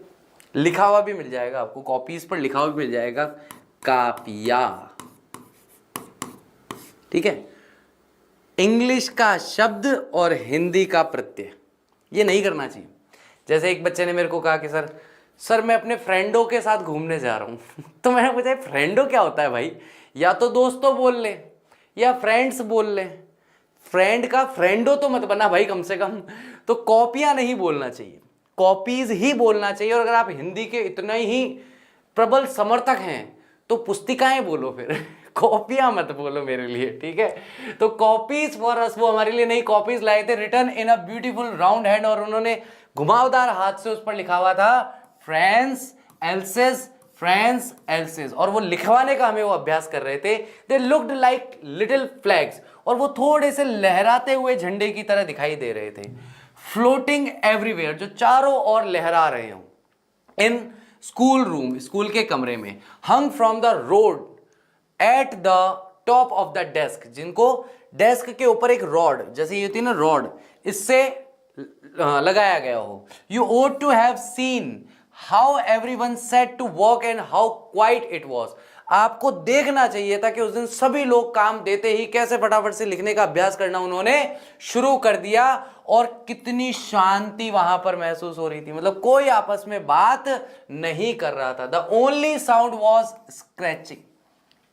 लिखा हुआ भी मिल जाएगा आपको, कॉपीज पर लिखा हुआ भी मिल जाएगा, कापिया, ठीक है। इंग्लिश का शब्द और हिंदी का प्रत्यय, ये नहीं करना चाहिए। जैसे एक बच्चे ने मेरे को कहा कि सर सर मैं अपने फ्रेंडों के साथ घूमने जा रहा हूँ। तो मैंने पूछा फ्रेंडों क्या होता है भाई, या तो दोस्तों बोल ले या फ्रेंड्स बोल ले, फ्रेंड का फ्रेंडो तो मत बना भाई कम से कम। तो कॉपियां नहीं बोलना चाहिए, कॉपीज ही बोलना चाहिए। और अगर आप हिंदी के इतने ही प्रबल समर्थक हैं तो पुस्तिकाएं बोलो फिर, कॉपियां मत बोलो मेरे लिए, ठीक है। तो कॉपीज फॉर अस, वो हमारे लिए नई कॉपीज लाए थे, written in a beautiful round hand, और उन्होंने घुमावदार हाथ से उस पर लिखा हुआ था फ्रेंड्स एल्सेस, फ्रेंड्स एल्सेस, और वो लिखवाने का हमें वो अभ्यास कर रहे थे। They looked like little flags, और वो थोड़े से लहराते हुए झंडे की तरह दिखाई दे रहे थे। फ्लोटिंग एवरीवेयर, जो चारों ओर लहरा रहे हो। इन स्कूल रूम, स्कूल के कमरे में। Hung from the rod at the top of the desk, जिनको डेस्क के ऊपर एक रॉड, जैसे ये होती है ना रॉड, इससे लगाया गया हो। You ought to have seen how everyone set to work and how quiet it was. आपको देखना चाहिए था कि उस दिन सभी लोग काम देते ही कैसे फटाफट से लिखने का अभ्यास करना उन्होंने शुरू कर दिया, और कितनी शांति वहां पर महसूस हो रही थी। मतलब कोई आपस में बात नहीं कर रहा था। The only sound was scratching,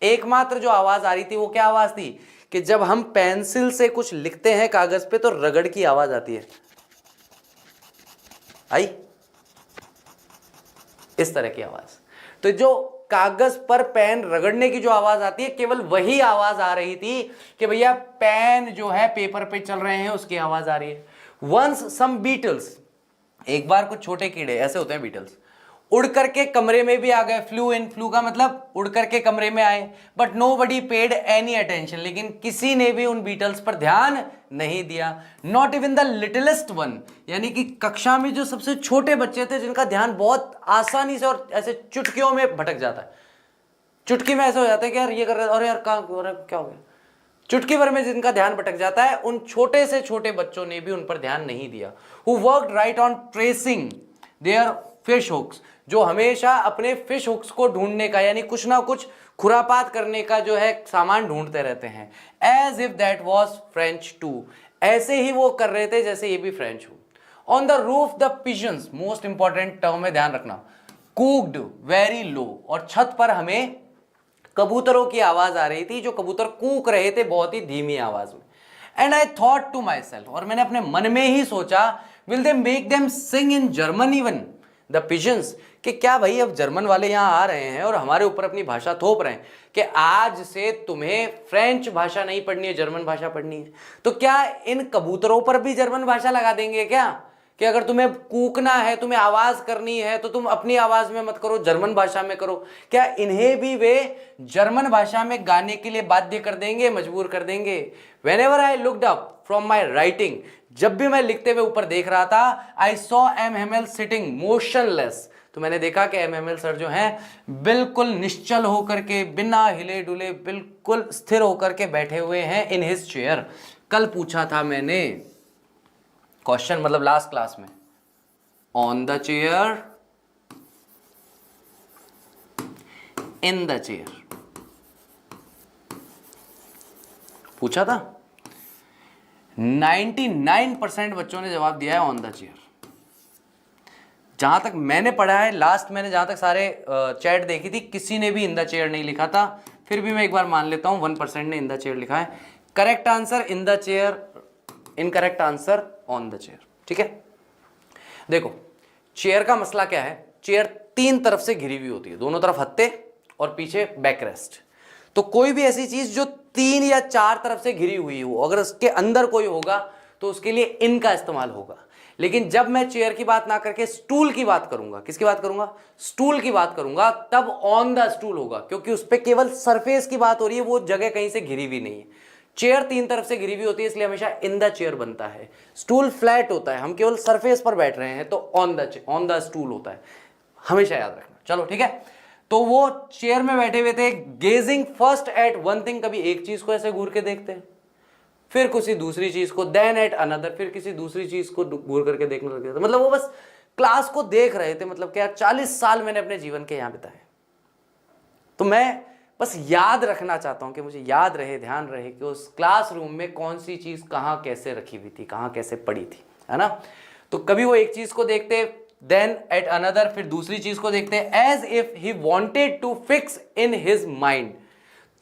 एकमात्र जो आवाज आ रही थी वो क्या आवाज थी कि जब हम पेंसिल से कुछ लिखते हैं कागज पे तो रगड़ की आवाज आती है, आई इस तरह की आवाज। तो जो कागज पर पेन रगड़ने की जो आवाज आती है, केवल वही आवाज आ रही थी कि भैया पेन जो है पेपर पे चल रहे हैं उसकी आवाज आ रही है। वंस सम बीटल्स, एक बार कुछ छोटे कीड़े, ऐसे होते हैं बीटल्स, उड़ करके कमरे में भी आ गए। फ्लू इन, फ्लू का मतलब उड़ करके कमरे में आए। But nobody paid any attention, लेकिन किसी ने भी उन बीटल्स पर ध्यान नहीं दिया। नॉट इवन द लिटिलेस्ट वन, यानी कि कक्षा में जो सबसे छोटे बच्चे थे जिनका ध्यान बहुत आसानी से और ऐसे चुटकियों में भटक जाता है, चुटकी में ऐसे हो जाता है कि यार ये कर रहे, और यार क्या हो गया, चुटकी भर में जिनका ध्यान भटक जाता है, उन छोटे से छोटे बच्चों ने भी उन पर ध्यान नहीं दिया। Who worked right on tracing their fish hooks, जो हमेशा अपने फिश हुक्स को ढूंढने का, यानी कुछ ना कुछ खुरापात करने का जो है सामान ढूंढते रहते हैं। As if that was French too, ऐसे ही वो कर रहे थे जैसे ये भी फ्रेंच हो। On the roof the pigeons, most important term में ध्यान रखना, कूक्ड वेरी लो, और छत पर हमें कबूतरों की आवाज आ रही थी, जो कबूतर कूक रहे थे बहुत ही धीमी आवाज में। And I thought to myself, और मैंने अपने मन में ही सोचा, will they make them sing in German even the pigeons, कि क्या भाई अब जर्मन वाले यहां आ रहे हैं और हमारे ऊपर अपनी भाषा थोप रहे हैं कि आज से तुम्हें फ्रेंच भाषा नहीं पढ़नी है, जर्मन भाषा पढ़नी है। तो क्या इन कबूतरों पर भी जर्मन भाषा लगा देंगे क्या, कि अगर तुम्हें कूकना है, तुम्हें आवाज करनी है, तो तुम अपनी आवाज में मत करो, जर्मन भाषा में करो। क्या इन्हें भी वे जर्मन भाषा में गाने के लिए बाध्य कर देंगे, मजबूर कर देंगे। Whenever I looked up from my writing, जब भी मैं लिखते हुए ऊपर देख रहा था, I saw MML sitting motionless, तो मैंने देखा कि MML सर जो हैं बिल्कुल निश्चल होकर के, बिना हिले डुले, बिल्कुल स्थिर होकर के बैठे हुए हैं इन हिज चेयर। कल पूछा था मैंने क्वेश्चन, मतलब लास्ट क्लास में, on the chair, in the chair पूछा था। 99% बच्चों ने जवाब दिया है ऑन द चेयर। जहां तक मैंने पढ़ा है, लास्ट मैंने जहां तक सारे चैट देखी थी, किसी ने भी इन द चेयर नहीं लिखा था। फिर भी मैं एक बार मान लेता हूं 1% ने इन द चेयर लिखा है। Correct answer in the chair, incorrect answer on the chair. ठीक है, देखो चेयर का मसला क्या है, चेयर तीन तरफ से घिरी हुई होती है, दोनों तरफ हत्थे और पीछे बैकरेस्ट। तो कोई भी ऐसी चीज जो 3 या 4 तरफ से घिरी हुई हो, अगर उसके अंदर कोई होगा तो उसके लिए इन का इस्तेमाल होगा। लेकिन जब मैं चेयर की बात ना करके स्टूल की बात करूंगा, किसकी बात करूंगा, स्टूल की बात करूंगा, तब ऑन द स्टूल होगा, क्योंकि उस पर केवल सरफेस की बात हो रही है, वो जगह कहीं से घिरी हुई नहीं है। चेयर 3 तरफ से घिरी हुई होती है, इसलिए हमेशा इन द चेयर बनता है। स्टूल फ्लैट होता है, हम केवल सरफेस पर बैठ रहे हैं, तो ऑन द स्टूल होता है, हमेशा याद रखना। चलो ठीक है, तो वो चेयर में बैठे हुए थे, gazing first at one thing, कभी एक चीज को ऐसे घूर के देखते हैं, फिर किसी दूसरी चीज को, देन एट अनदर, फिर किसी दूसरी चीज को घूर करके देखने लगे थे। मतलब वो बस क्लास को देख रहे थे। मतलब क्या, 40 साल मैंने अपने जीवन के यहां बिताए, तो मैं बस याद रखना चाहता हूं कि मुझे याद रहे, ध्यान रहे कि उस क्लासरूम में कौन सी चीज कहां कैसे रखी हुई थी, कहां कैसे पड़ी थी, है ना। तो कभी वो एक चीज को देखते, देन एट अनदर, फिर दूसरी चीज को देखते हैं, as if he wanted to fix in his mind,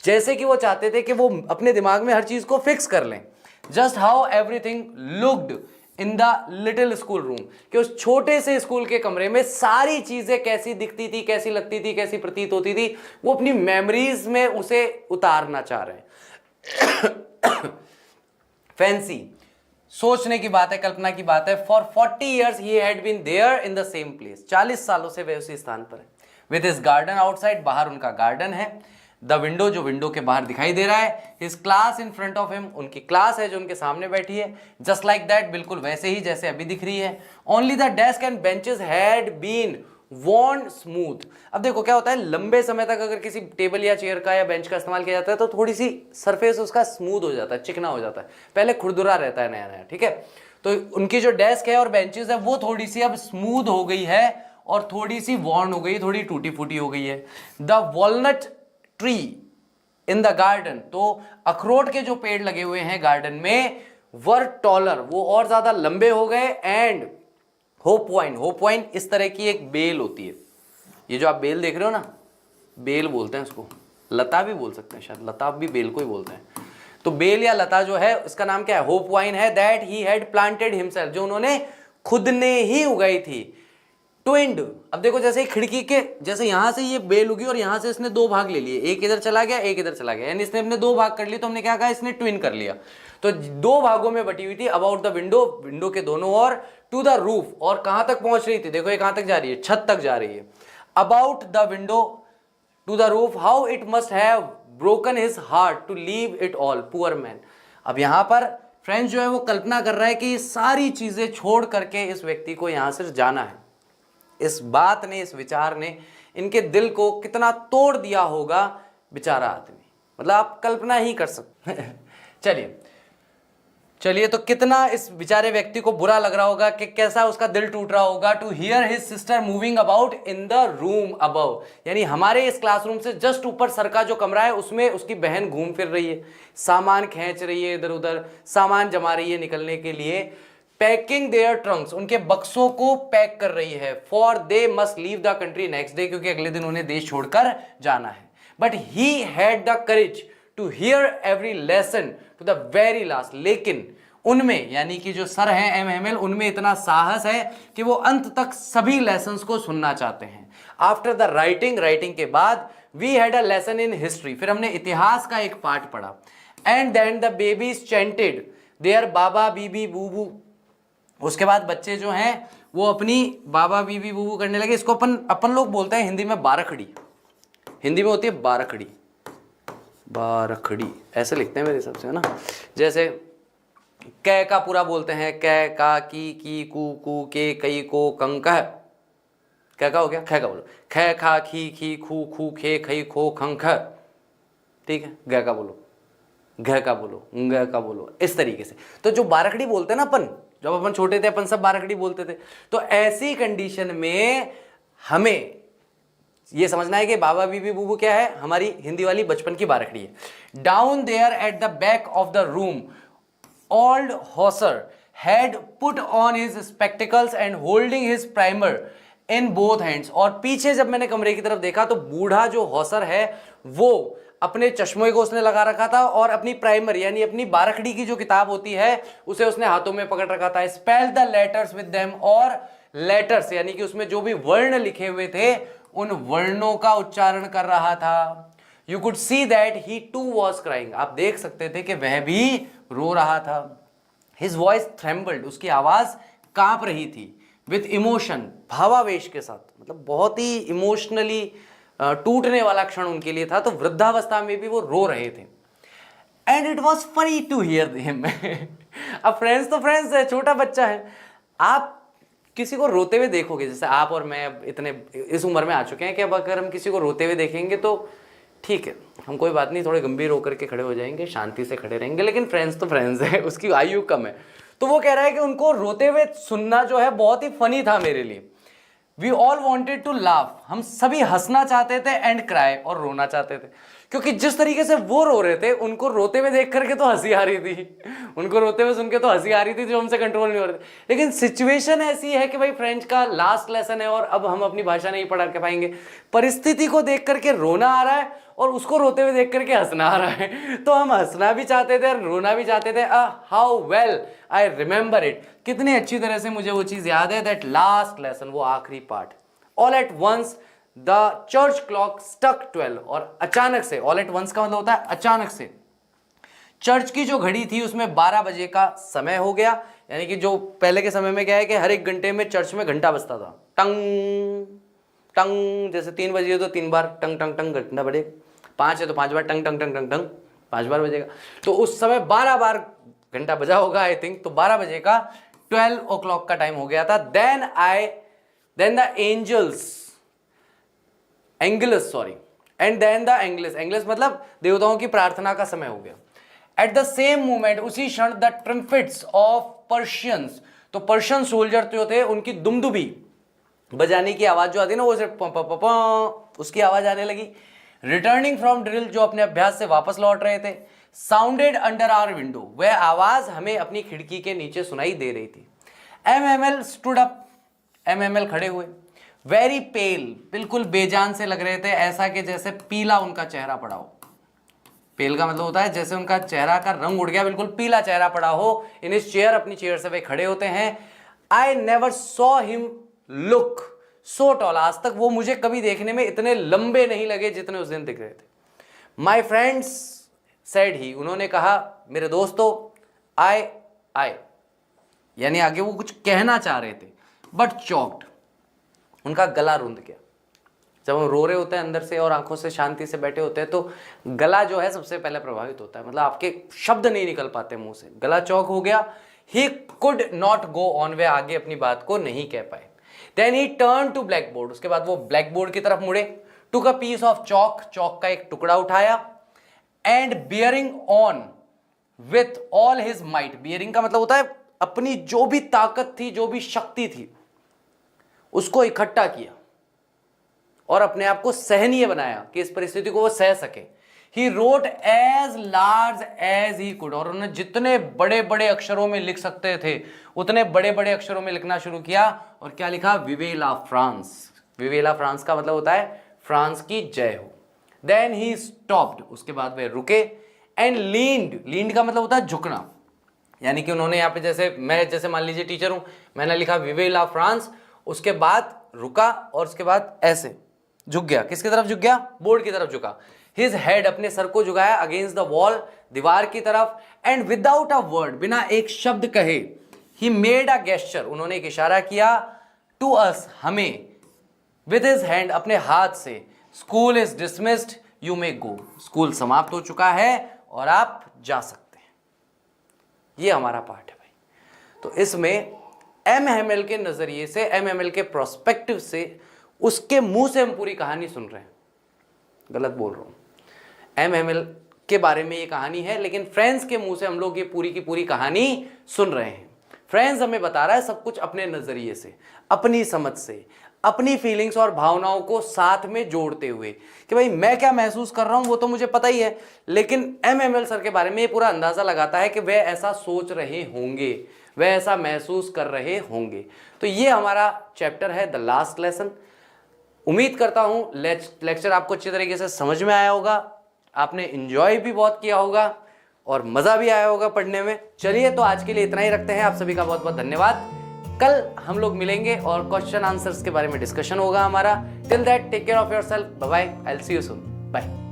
जैसे कि वो चाहते थे कि वो अपने दिमाग में हर चीज को फिक्स कर लें। Just how everything looked in the little school room, कि उस छोटे से स्कूल के कमरे में सारी चीजें कैसी दिखती थी, कैसी लगती थी, कैसी प्रतीत होती थी, वो अपनी मेमोरीज में उसे उतारना चाह रहे हैं। फैंसी, सोचने की बात है, कल्पना की बात है। For 40 years he had been there in the same place, 40 सालों से वे उसी स्थान पर है। विद हिज गार्डन आउटसाइड, बाहर उनका गार्डन है। द विंडो, जो विंडो के बाहर दिखाई दे रहा है। His class in front of him, उनकी क्लास है जो उनके सामने बैठी है। जस्ट लाइक दैट, बिल्कुल वैसे ही जैसे अभी दिख रही है। Only the desk and benches had been worn smooth. अब देखो क्या होता है, लंबे समय तक अगर किसी टेबल या चेयर का या बेंच का इस्तेमाल किया जाता है तो थोड़ी सी सरफेस उसका स्मूथ हो जाता है, चिकना हो जाता है, पहले खुरदुरा रहता है नया नया, ठीक है। तो उनकी जो डेस्क है और बेंचेस है वो थोड़ी सी अब स्मूथ हो गई है और थोड़ी सी वॉर्न हो गई, थोड़ी टूटी फूटी हो गई है। The walnut tree in the garden, तो अखरोट के जो पेड़ लगे हुए हैं गार्डन में, वर टॉलर, वो और ज्यादा लंबे हो गए। And hope wine, hope wine इस तरह की एक बेल होती है, ये जो आप बेल देख रहे हो ना, बेल बोलते हैं उसको, लता भी बोल सकते हैं शायद, लता भी बेल को ही बोलते हैं। तो बेल या लता जो है इसका नाम क्या है, होप वाइन है। That he had planted himself, जो उन्होंने खुद ने ही उगाई थी। ट्विंड, अब देखो जैसे खिड़की के, जैसे यहां से ये बेल उगी और यहां से इसने दो भाग ले लिए, एक इधर चला गया एक इधर चला गया, यानी इसने अपने दो भाग कर लिए, तो हमने क्या कहा, इसने ट्विन कर लिया। तो दो भागों में बटी हुई थी। अबाउट द विंडो, विंडो के दोनों ओर। टू द रूफ, और कहां तक पहुंच रही थी, देखो ये कहां तक जा रही है, छत तक जा रही है। About the window to the roof, how it must have broken his heart to leave it all, poor man. अब यहां पर फ्रेंड्स जो है वो कल्पना कर रहा है कि सारी चीजें छोड़ करके इस व्यक्ति को यहां से जाना है। इस बात ने, इस विचार ने इनके दिल को कितना तोड़ दिया होगा, बेचारा आदमी, मतलब आप कल्पना ही कर सकते। चलिए चलिए, तो कितना इस बेचारे व्यक्ति को बुरा लग रहा होगा, कि कैसा उसका दिल टूट रहा होगा। To hear his sister moving about in the room above, यानी हमारे इस क्लासरूम से जस्ट ऊपर सर का जो कमरा है उसमें उसकी बहन घूम फिर रही है, सामान खींच रही है, इधर उधर सामान जमा रही है निकलने के लिए। पैकिंग देयर ट्रंक्स, उनके बक्सों को पैक कर रही है। For they must leave the country next day, क्योंकि अगले दिन उन्हें देश छोड़कर जाना है। But he had the courage to hear every lesson to the very last, लेकिन उनमें, यानी कि जो सर हैं एमएमएल, उनमें इतना साहस है कि वो अंत तक सभी लेसन्स को सुनना चाहते हैं। आफ्टर द राइटिंग, राइटिंग के बाद, we had a lesson in history, फिर हमने इतिहास का एक पाठ पढ़ा। And then the babies chanted their baba bibi bubu, उसके बाद बच्चे जो हैं वो अपनी बाबा बीबी बूबू करने लगे। इसको अपन लोग बोलते हैं हिंदी में बारखड़ी, हिंदी में होती है बारखड़ी, बारखड़ी ऐसे लिखते हैं मेरे हिसाब से, है ना। जैसे कै का पूरा बोलते हैं, कै का की कू कू के कई को कंकह, कै का हो गया, खे का बोलो, खे खा खी खू खू खे खई खो खंख, ठीक है। ग का बोलो, घ का बोलो, ग का बोलो, इस तरीके से। तो जो बारखड़ी बोलते हैं ना अपन, जब अपन छोटे थे अपन सब बारखड़ी बोलते थे। तो ऐसी कंडीशन में हमें ये समझना है कि बाबा बीबी बूबू क्या है, हमारी हिंदी वाली बचपन की बारखड़ी है। Down there at the back of the room, old Hauser had put on his spectacles and holding his primer in both hands. और पीछे जब मैंने कमरे की तरफ देखा तो बूढ़ा जो हॉसर है वो अपने चश्मे को उसने लगा रखा था और अपनी प्राइमर यानी अपनी बारखड़ी की जो किताब होती है उसे उसने हाथों में पकड़ रखा था। Spell the letters with them, और लेटर्स यानी कि उसमें जो भी वर्ण लिखे हुए थे उन वर्णों का उच्चारण कर रहा था। You could see that he too was crying, आप देख सकते थे कि वह भी रो रहा था। हिज वॉइस थ्रेम्बल्ड, उसकी आवाज कांप रही थी। विथ इमोशन, भावावेश के साथ, मतलब बहुत ही इमोशनली टूटने वाला क्षण उनके लिए था। तो वृद्धावस्था में भी वो रो रहे थे। And it was funny to hear him. अब फ्रेंड्स तो फ्रेंड्स है, छोटा बच्चा है। आप किसी को रोते हुए देखोगे, जैसे आप और मैं अब इतने इस उम्र में आ चुके हैं कि अब अगर हम किसी को रोते हुए देखेंगे तो ठीक है, हम कोई बात नहीं, थोड़े गंभीर होकर के खड़े हो जाएंगे, शांति से खड़े रहेंगे। लेकिन फ्रेंड्स तो फ्रेंड्स है, उसकी आयु कम है। तो वो कह रहा है कि उनको रोते हुए सुनना जो है बहुत ही फनी था मेरे लिए। We all wanted to laugh, हम सभी हंसना चाहते थे, एंड क्राई, और रोना चाहते थे, क्योंकि जिस तरीके से वो रो रहे थे उनको रोते हुए देख करके तो हंसी आ रही थी, उनको रोते हुए सुन के तो हंसी आ रही थी जो हमसे कंट्रोल नहीं हो रहे थे। लेकिन सिचुएशन ऐसी है कि भाई फ्रेंच का लास्ट लेसन है और अब हम अपनी भाषा नहीं पढ़ा के पाएंगे, परिस्थिति को देख करके रोना आ रहा है और उसको रोते हुए देख करके हंसना आ रहा है, तो हम हंसना भी चाहते थे और रोना भी चाहते थे। How well I remember it, कितनी अच्छी तरह से मुझे वो चीज याद है, दैट लास्ट लेसन, वो आखिरी पार्ट। All at once the church clock struck 12, और अचानक से, ऑल एट वंस का मतलब होता है अचानक से, चर्च की जो घड़ी थी उसमें 12 बजे का समय हो गया। यानी कि जो पहले के समय में क्या है कि हर एक घंटे में चर्च में घंटा बजता था, टंग टंग, जैसे 3 बजे तो 3 बार टंग टंग टंग घंटा बजेगा, 5 है तो 5 बार टंग टंग टंग टंग टंग 5 बार बजेगा। तो उस समय 12 बार घंटा बजा होगा आई थिंक, तो 12 बजे का 12 o'clock का टाइम हो गया था। देन द एंगल्स मतलब देवताओं की प्रार्थना का समय हो गया। एट द सेम मोमेंट, उसी क्षण, द ट्रम्पेट्स ऑफ पर्शियंस, तो पर्शियन सोल्जर जो थे उनकी दुमदुबी बजाने की आवाज जो आती है ना, वो सिर्फ उसकी आवाज आने लगी। रिटर्निंग फ्रॉम ड्रिल, जो अपने अभ्यास से वापस लौट रहे थे, साउंडेड अंडर आवर विंडो, वह आवाज हमें अपनी खिड़की के नीचे सुनाई दे रही थी। MML स्टूड अप, MML खड़े हुए, वेरी पेल, बिल्कुल बेजान से लग रहे थे, ऐसा कि जैसे पीला उनका चेहरा पड़ा हो। पेल का मतलब होता है जैसे उनका चेहरा का रंग उड़ गया, बिल्कुल पीला चेहरा पड़ा हो। इन इस चेयर, अपनी चेयर से वे खड़े होते हैं। I never saw him look so tall, आज तक वो मुझे कभी देखने में इतने लंबे नहीं लगे जितने उस दिन दिख रहे थे। माई फ्रेंड्स सेड ही, उन्होंने कहा मेरे दोस्तों, आई यानी आगे वो कुछ कहना चाह रहे थे, बट चॉक्ड, उनका गला रुंध गया। जब हम रो रहे होते हैं अंदर से और आंखों से शांति से बैठे होते हैं तो गला जो है सबसे पहले प्रभावित होता है, मतलब आपके शब्द नहीं निकल पाते मुंह से, गला चौक हो गया। He could not go on, वे आगे अपनी बात को नहीं कह पाए। Then he turn to blackboard, उसके बाद वो ब्लैक बोर्ड की तरफ मुड़े। टुक अ पीस ऑफ चौक, चौक का एक टुकड़ा उठाया, and bearing on with all his might, bearing का मतलब होता है अपनी जो भी ताकत थी, जो भी शक्ति थी, उसको इकट्ठा किया और अपने आप को सहनीय बनाया कि इस परिस्थिति को वो सह सके। He wrote as large as he could, और उन्होंने जितने बड़े बड़े अक्षरों में लिख सकते थे उतने बड़े बड़े अक्षरों में लिखना शुरू किया। और क्या लिखा? विवे ला फ्रांस। विवे ला फ्रांस का मतलब होता है फ्रांस की जय हो। देन ही स्टॉप्ड, उसके बाद वे रुके। एंड लीन्ड, लीन्ड का मतलब होता है झुकना, यानी कि उन्होंने यहाँ पे जैसे मान लीजिए टीचर हूं, मैंने लिखा विवे ला फ्रांस, उसके बाद रुका और उसके बाद ऐसे झुक गया। किसकी तरफ झुक गया? बोर्ड की तरफ झुका। हिज हेड, अपने सर को झुकाया अगेंस्ट द वॉल, दीवार की तरफ। एंड विदाउट अ वर्ड, बिना एक शब्द कहे, ही मेड अ गेस्चर, उन्होंने एक इशारा किया, टू अस, हमें, विद हिज हैंड, अपने हाथ से। School is dismissed, you may go, school समाप्त हो चुका है और आप जा सकते हैं। ये हमारा पार्ट है भाई। तो इसमें एमएमएल के नजरिए से, एमएमएल के प्रोस्पेक्टिव से, उसके मुंह से हम पूरी कहानी सुन रहे हैं। गलत बोल रहा हूं, एमएमएल के बारे में ये कहानी है, लेकिन फ्रेंड्स के मुंह से हम लोग ये पूरी की पूरी कहानी सुन रहे हैं। फ्रेंड्स हमें बता रहा है सब कुछ अपने नजरिए से, अपनी समझ से, अपनी फीलिंग्स और भावनाओं को साथ में जोड़ते हुए कि भाई मैं क्या महसूस कर रहा हूं वो तो मुझे पता ही है, लेकिन एमएमएल सर के बारे में ये पूरा अंदाजा लगाता है कि वह ऐसा सोच रहे होंगे, वह ऐसा महसूस कर रहे होंगे। तो ये हमारा चैप्टर है द लास्ट लेसन। उम्मीद करता हूं लेक्चर आपको अच्छी तरीके से समझ में आया होगा, आपने एंजॉय भी बहुत किया होगा और मजा भी आया होगा पढ़ने में। चलिए तो आज के लिए इतना ही रखते हैं। आप सभी का बहुत बहुत धन्यवाद। कल हम लोग मिलेंगे और क्वेश्चन आंसर्स के बारे में डिस्कशन होगा हमारा। Till that take care of yourself, bye bye, I will see you soon, bye.